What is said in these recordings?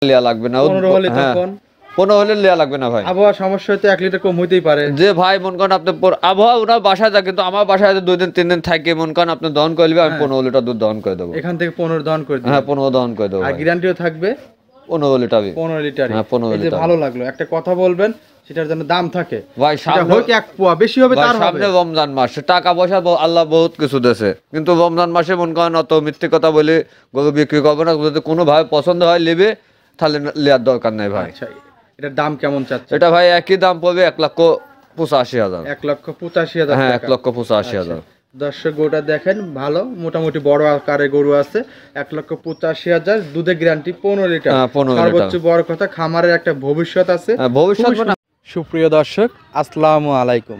লিয়া লাগবে না 15 হলে তখন 15 হলে লিয়া লাগবে না ভাই। আবহাওয়া সমস্যা হতে 1 লিটার কম হইতেই পারে। যে ভাই মন করেন আপনি আবহাওয়া ওনার বাসায় যায়, কিন্তু আমার বাসায় 2 দিন 3 দিন থাকে, মন করেন আপনি দহন করে দিবেন, আমি 15 লিটার দুধ দহন করে দেবো। এখান থেকে 15 দহন করে দিবেন। হ্যাঁ 15 দহন করে দেবো। আর গ্যারান্টিও থাকবে 15 লিটার। 15 লিটার। হ্যাঁ 15 এই যে লিটার। ভালো লাগলো, একটা কথা বলবেন সেটার জন্য দাম থাকে ভাই সেটা সামনে হোক 1 পোয়া বেশি হবে তার হবে। সামনে রমজান মাস, টাকা পয়সা আল্লাহ বহুত কিছু দেছে, কিন্তু রমজান মাসে মন করেন অত মিথ্যে কথা বলে গরু বিক্রি করবে না। যদি কোনো ভাই পছন্দ হয় নেবে, তাহলে নেওয়ার দরকার নাই ভাই। আচ্ছা, এটার দাম কেমন চাচ্ছে? এটা ভাই একই দাম পড়বে 1,85,000। 1,85,000 হ্যাঁ টাকা। 1,85,000। দর্শক গরুটা দেখেন, ভালো মোটামুটি বড় আকারের গরু আছে। 1,85,000, দুধের গ্যারান্টি 15 লিটার। হ্যাঁ 15 লিটার। সর্বোচ্চ বড় কথা, খামারের একটা ভবিষ্যৎ আছে। ভবিষ্যৎ মানে সুপ্রিয় দর্শক, আসসালামু আলাইকুম।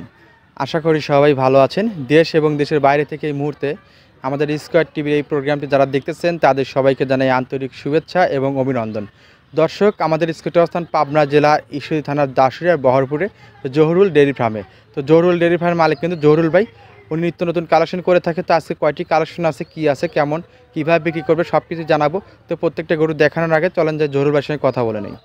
আশা করি সবাই ভালো আছেন। দেশ এবং দেশের বাইরে থেকে এই মুহূর্তে আমাদের স্কয়ার টিভির এই প্রোগ্রামটি যারা দেখতেছেন তাদের সবাইকে জানাই আন্তরিক শুভেচ্ছা এবং অভিনন্দন। দর্শক, আমাদের স্কুলের অবস্থান পাবনা জেলার ঈশ্বরদী থানার দাসুরিয়ার বহরপুরে জহুরুল ডেয়ারি ফার্মে। তো জহুরুল ডেয়ারি ফার্মের মালিক কিন্তু জহুরুল ভাই, উনি নিত্য নতুন কালেকশন করে থাকে। তো আজকে কয়টি কালেকশন আছে, কি আছে, কেমন কীভাবে বিক্রি করবে সব কিছু জানাবো। তো প্রত্যেকটা গরু দেখানোর আগে চলেন যে জহুরুল ভাইয়ের সঙ্গে কথা বলে নেই।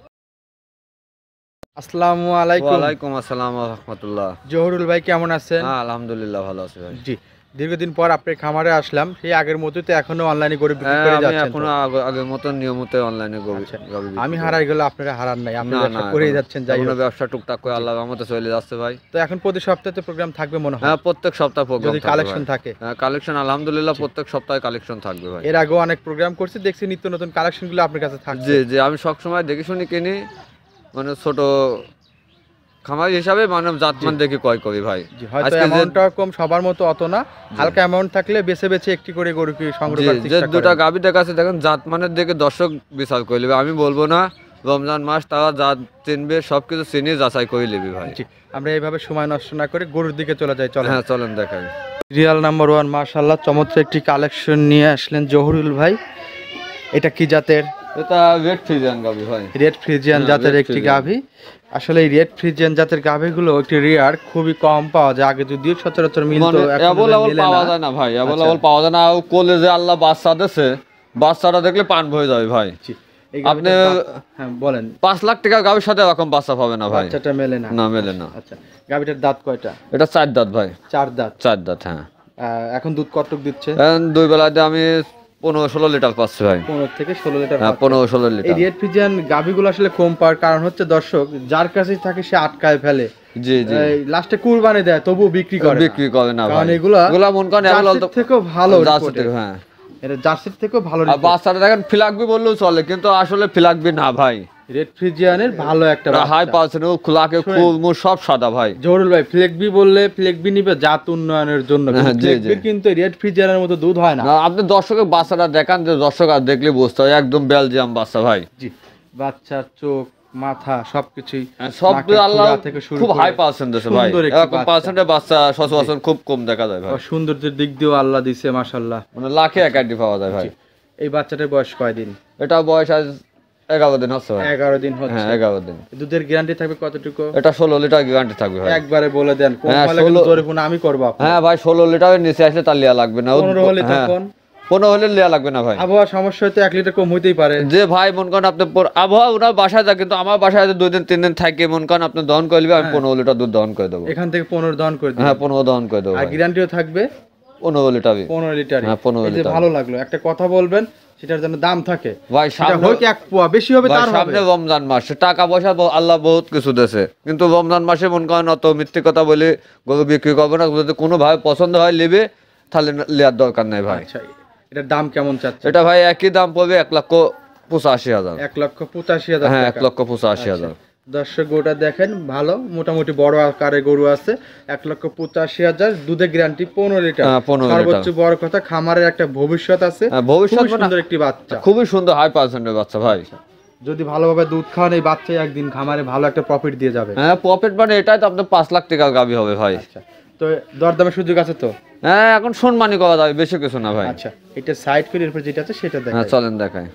আসসালামু আলাইকুম। ওয়ালাইকুম আসসালাম ওয়া রাহমাতুল্লাহ। জহুরুল ভাই কেমন আছেন? হ্যাঁ আলহামদুলিল্লাহ ভালো আছি ভাই। জি, দীর্ঘদিন পর আপনার খামারে আসলাম। সেই আগের মতোই তো এখনো অনলাইনে গরু বিক্রি করে আমি যাচ্ছেন? এখনো আগের মতো নিয়মিত অনলাইনে গরু বিক্রি আমি করি। হারাই গেলে আপনারা হারান নাই, আপনি না ব্যবসা না করেই যাচ্ছেন। যাই এখনো হোক, ব্যবসা টুকটাক করে আল্লাহর রহমতে চলে যাচ্ছে ভাই। তো এখন প্রতি সপ্তাহে তো প্রোগ্রাম থাকবে মনে হয়? হ্যাঁ প্রত্যেক সপ্তাহে প্রোগ্রাম যদি কালেকশন থাকে। হ্যাঁ কালেকশন আলহামদুলিল্লাহ প্রত্যেক সপ্তাহে কালেকশন থাকবে ভাই। এর আগেও অনেক প্রোগ্রাম করছি, দেখছি নিত্য নতুন কালেকশনগুলো আপনার কাছে থাকছে। জি জি, আমি সবসময় দেখে শুনি কিনি, মানে ছোট খামারি হিসাবে মানে জাতমান দেখে ক্রয় করি ভাই। জি, হয়তো অ্যামাউন্টটা কম সবার মতো অত না, হালকা অ্যামাউন্ট থাকলে বেছে বেছে একটি করে গরু কি সংগ্রহ করার যে চেষ্টা দুটা করেন। গাভী দেখাচ্ছে দেখেন, জাতমানের দেখে দর্শক বিচার করে নেবে। আমি বলবো না, রমজান মাস তারা জাত চিনবে, সবকিছু চিনি যাচাই করে নেবে ভাই। জি, আমরা এইভাবে সময় নষ্ট না করে গরুর দিকে চলে যাই। চলেন। হ্যাঁ চলেন দেখাই। রিয়াল নাম্বার 1 মাশাআল্লাহ, চমৎকার একটি কালেকশন নিয়ে আসলেন জহুরুল ভাই। এটা কি জাতের? এটা রেড ফ্রিজিয়ান গাভী ভাই। রেড ফ্রিজিয়ান জাতের একটি গাভী। আসলে এই রেড ফ্রিজিয়ান জাতের গাভীগুলো একটি রেয়ার, খুবই কম পাওয়া যায়। আগে যদিও সচরাচর মিলতো, এখন অ্যাভেলেবল পাওয়া যায় না ভাই, অ্যাভেলেবল পাওয়া যায় না। আর কোলে যে আল্লাহ বাচ্চা দেছে, বাচ্চাটা দেখলে পান ভরে যাবে ভাই। আপনি হ্যাঁ বলেন। 5 লাখ টাকা গাভীর সাথে এরকম বাচ্চা পাবে না ভাই। বাচ্চাটা মেলে না? না মেলে না। আচ্ছা, গাভীটার দাঁত কয়টা? এটা 4 দাঁত ভাই। 4 দাঁত। 4 দাঁত হ্যাঁ। এখন দুধ কতটুকু দিচ্ছে? এখন দুই বেলাতে আমি 15-16 লিটার পাচ্ছি ভাই। 15 থেকে 16 লিটার। হ্যাঁ 15-16 এই লিটার। রেড ফ্রিজিয়ান গাভীগুলো আসলে কম পাওয়ার কারণ হচ্ছে দর্শক, যার কাছেই থাকে সে আটকায় ফেলে। জি জি, লাস্টে কুরবানি দেয় তবু বিক্রি করে না ভাই। কারণ এগুলা মন করেন জার্সির থেকেও ভালো। জার্সি থেকে হ্যাঁ, এটা জার্সির থেকেও ভালো। আর বাচ্চাটা দেখেন ফিলাকবি বললেও চলে, কিন্তু আসলে ফিলাকবি না ভাই। রেড ফ্রিজিয়ানের ভালো একটা হাই পার্সেন্ট, ও খোলাকে খুব সব সাদা ভাই। জহুরুল ভাই, ফ্লেকবি বললে ফ্লেকবি নিবে জাত উন্নয়নের জন্য, কিন্তু রেড ফ্রিজিয়ানের মতো দুধ হয় না। আপনি দর্শকের বাচ্চাটা দেখান, যে দর্শক আর দেখলে বুঝতে হয় একদম বেলজিয়াম বাচ্চা ভাই। জি, বাচ্চার চোখ মাথা সবকিছুই সব আল্লাহ খুব হাই পার্সেন্ট আছে ভাই। এরকম পার্সেন্টের বাচ্চা সচরাচর খুব কম দেখা যায় ভাই। সৌন্দর্যের দিক দিয়েও আল্লাহ দিছে মাশাআল্লাহ, মানে লাখে একাডি পাওয়া যায় ভাই। এই বাচ্চাটার বয়স কয়দিন? এটা বয়স আজ 11 দিন হচ্ছে ভাই। 11 দিন হচ্ছে। হ্যাঁ 11 দিন। দুধের গ্যারান্টি থাকবে কতটুকু? এটা 16 লিটার গ্যারান্টি থাকবে ভাই। একবারে বলে দেন, কোন হলে কিন্তু জরিমানা আমি করব আপনার। হ্যাঁ ভাই 16 লিটারের নিচে আসলে তার লিয়া লাগবে না। 15 হলে তখন 15 হলে লিয়া লাগবে না ভাই। আবহাওয়া সমস্যা হতে 1 লিটার কম হইতেই পারে। যে ভাই মন করেন আপনি আবহাওয়া ওনার বাসায় যায়, কিন্তু আমার বাসায় 2 দিন 3 দিন থাকে, মন করেন আপনি দহন করে দিবেন, আমি 15 লিটার দুধ দহন করে দেবো। এখান থেকে 15 দহন করে দিবেন? হ্যাঁ 15 দহন করে দেবো। আর গ্যারান্টিও থাকবে 15 লিটার। 15 লিটার। হ্যাঁ 15 এই যে লিটার। ভালো লাগলো, একটা কথা বলবেন সেটার জন্য দাম থাকে ভাই। সেটা হোক 1 পোয়া বেশি হবে তার হবে। সামনে রমজান মাস, টাকা পয়সা আল্লাহ বহুত কিছু দেছে, কিন্তু রমজান মাসে মন করেন অত মিথ্যে কথা বলে গরু বিক্রি করবে না। যদি কোনো ভাই পছন্দ হয় নেবে, তাহলে নেওয়ার দরকার নাই ভাই। আচ্ছা, এটার দাম কেমন চাচ্ছে? এটা ভাই একই দাম পড়বে 1,85,000। 1,85,000 হ্যাঁ টাকা। 1,85,000। দর্শক গরুটা দেখেন, ভালো মোটামুটি বড় আকারের গরু আছে। 1,85,000, দুধের গ্যারান্টি 15 লিটার। হ্যাঁ 15 লিটার। সর্বোচ্চ বড় কথা, খামারের একটা ভবিষ্যৎ আছে। ভবিষ্যৎ খুবই সুন্দর একটি বাচ্চা, খুবই সুন্দর হাই পার্সেন্টের বাচ্চা ভাই। যদি ভালোভাবে দুধ খাওয়ান এই বাচ্চাই একদিন খামারে ভালো একটা প্রফিট দিয়ে যাবে। হ্যাঁ প্রফিট মানে এটাই তো আপনার 5 লাখ টাকা গাভী হবে ভাই। আচ্ছা, তো দরদামের সুযোগ আছে তো? হ্যাঁ এখন সম্মানই করা যাবে, বেশি কিছু না ভাই। আচ্ছা, এটা সাইড করে এরপর যেটা আছে সেটা দেখাই। হ্যাঁ চলেন দেখাই।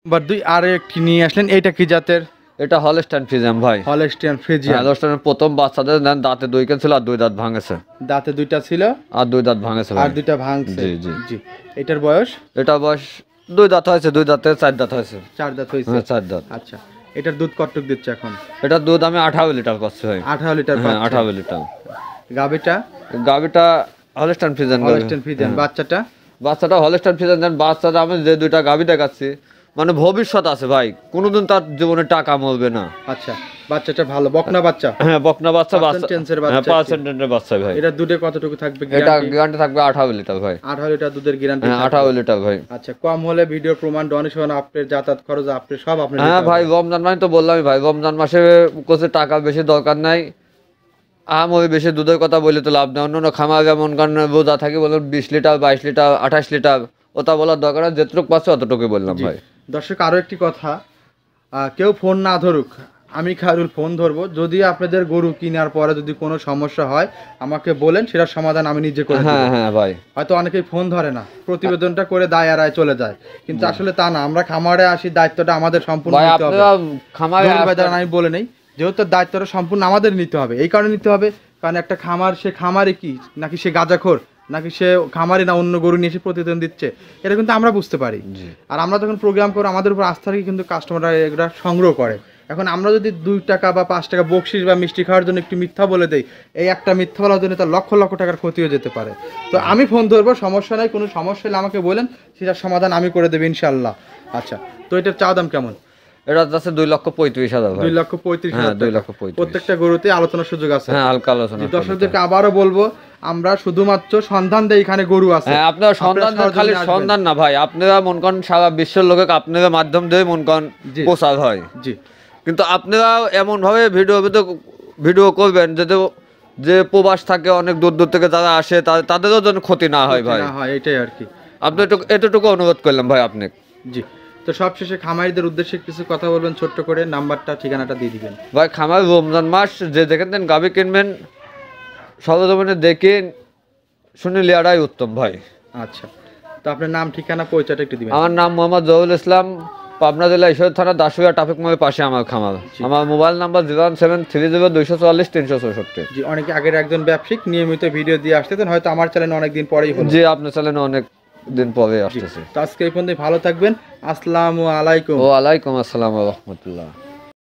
নাম্বার 2 আর একটি নিয়ে আসলেন, এটা কি জাতের? এটা হলস্টাইন ফ্রিজিয়ান ভাই। Holstein Friesian. হলস্টাইনের প্রথম বাচ্চাদের দাঁতে 2 কেন ছিল, আর 2 দাঁত ভাঙেছে। দাঁতে 2টা ছিল আর 2 দাঁত ভাঙেছে ভাই। আর 2টা ভাঙছে। জি জি জি, এটার বয়স? এটা বয়স দুই দাঁত হয়েছে, দুই দাঁতে 4 দাঁত হয়েছে। 4 দাঁত হয়েছে। হ্যাঁ 4 দাঁত। আচ্ছা, এটার দুধ কতটুকু দিচ্ছে এখন? এটার দুধ আমি 18 লিটার পাচ্ছি ভাই। 18 লিটার হ্যাঁ পাচ্ছে। 18 লিটার। গাবিটা? গাবিটা হলস্টাইন ফ্রিজিয়ান। Holstein Friesian. বাচ্চাটা? বাচ্চাটা হলস্টাইন ফ্রিজিয়ান। দেন বাচ্চাটা আমি যে দুইটা গাবি দেখাচ্ছি, মানে ভবিষ্যৎ আছে ভাই, কোনোদিন তার জীবনে টাকা মরবে না। আচ্ছা, বাচ্চাটা ভালো, বকনা বাচ্চা? হ্যাঁ বকনা বাচ্চা। পার্সেন্টেজের বাচ্চা। হ্যাঁ পার্সেন্টেজের বাচ্চা ভাই। এটা দুধে কতটুকু থাকবে এটা গ্যারান্টি? গ্যারান্টি থাকবে 18 লিটার ভাই। 18 লিটার দুধের গ্যারান্টি? হ্যাঁ 18 লিটার ভাই। আচ্ছা, কম হলে ভিডিও প্রমাণ, ডোনেশন, আপনার যাতায়াত খরচ, আপনার সব আপনার? হ্যাঁ ভাই, রমজান মানে তো বললামই ভাই, রমজান মাসে কোসে টাকা বেশি দরকার নাই। ওই বেশি দুধের কথা বলে তো লাভ নেই। অন্য খামার যেমন কারণ বোঝা থাকে বলুন 20 লিটার 22 লিটার 28 লিটার, ওটা বলার দরকার নেই, যেটুকু পাচ্ছে অতটুকুই বললাম ভাই। দর্শক আরো একটি কথা, কেউ ফোন না ধরুক, আমি খায়রুল ফোন ধরবো। যদি আপনাদের গরু কেনার পরে যদি কোনো সমস্যা হয় আমাকে বলেন, সেটার সমাধান আমি নিজে করে দেব। হ্যাঁ হ্যাঁ ভাই। হয়তো অনেকেই ফোন ধরে না, প্রতিবেদনটা করে দায় এড়ায় চলে যায়, কিন্তু আসলে তা না। আমরা খামারে আসি, দায়িত্বটা আমাদের সম্পূর্ণ ভাই নিতে হবে। আপনারা খামারে আমি বলে নেই, যেহেতু দায়িত্বটা সম্পূর্ণ আমাদের নিতে হবে। এই কারণে নিতে হবে কারণ একটা খামার, সে খামারে কি নাকি সে গাঁজাখোর, নাকি সে খামারে না অন্য গরু নিয়ে এসে প্রতিদিন দিচ্ছে, এটা কিন্তু আমরা বুঝতে পারি। আর আমরা যখন প্রোগ্রাম করে আমাদের উপর আস্থা রেখে কিন্তু কাস্টমাররা এগুলা সংগ্রহ করে। এখন আমরা যদি 2 টাকা বা 5 টাকা বকশিস বা মিষ্টি খাওয়ার জন্য একটু মিথ্যা বলে দেই, এই একটা মিথ্যা বলার জন্য তার লক্ষ লক্ষ টাকার ক্ষতি হয়ে যেতে পারে। তো আমি ফোন ধরবো, সমস্যা নাই, কোনো সমস্যা হলে আমাকে বলেন, সেটার সমাধান আমি করে দেবো ইনশাল্লাহ। আচ্ছা, তো এটার চা দাম কেমন? এটা আছে 2,35,000 ভাই। 2,35,000। হ্যাঁ 2,35,000। প্রত্যেকটা গরুতে আলোচনার সুযোগ আছে? হ্যাঁ হালকা আলোচনা। দর্শকদেরকে আবারও বলবো, আমরা শুধুমাত্র সন্ধান দেই, এখানে গরু আছে। হ্যাঁ আপনারা সন্ধান, খালি সন্ধান না ভাই, আপনারা মন করেন সারা বিশ্বের লোকে আপনাদের মাধ্যম দিয়ে মন করেন প্রচার হয়। জি। কিন্তু আপনারা এমন ভাবে ভিডিও করবেন যাতে যে প্রবাস থাকে অনেক দূর দূর থেকে যারা আসে তাদেরও যেন ক্ষতি না হয় ভাই। না হয়, এটাই আর কি। আপনি এতটুকু অনুরোধ করলাম ভাই আপনি। জি। তো সবশেষে খামারিদের উদ্দেশ্যে কিছু কথা বলবেন ছোট্ট করে, নাম্বারটা ঠিকানাটা দিয়ে দিবেন ভাই। খামার রমজান মাস যে যেখান থেকে গাভী কিনবেন সরজমিনে দেখে শুনে লিয়াটাই উত্তম ভাই। আচ্ছা, তো আপনার নাম ঠিকানা পরিচয়টা একটু দিবেন। আমার নাম মোহাম্মদ জহুল ইসলাম, পাবনা জেলা ঈশ্বর থানা দাসুয়া ট্রাফিক মোড়ের পাশে আমার খামার। আমার মোবাইল নাম্বার 01730 244 364। জি, অনেকে আগের একজন ব্যবসায়িক নিয়মিত ভিডিও দিয়ে আসতেছেন, হয়তো আমার চ্যানেলে অনেকদিন পরেই হলো। জি আপনার চ্যানেলে অনেক দিন পরে আসতেছে। তো আজকে এই পর্যন্ত, ভালো থাকবেন। আসসালামু আলাইকুম। ওয়ালাইকুম আসসালাম ওয়া রাহমাতুল্লাহ।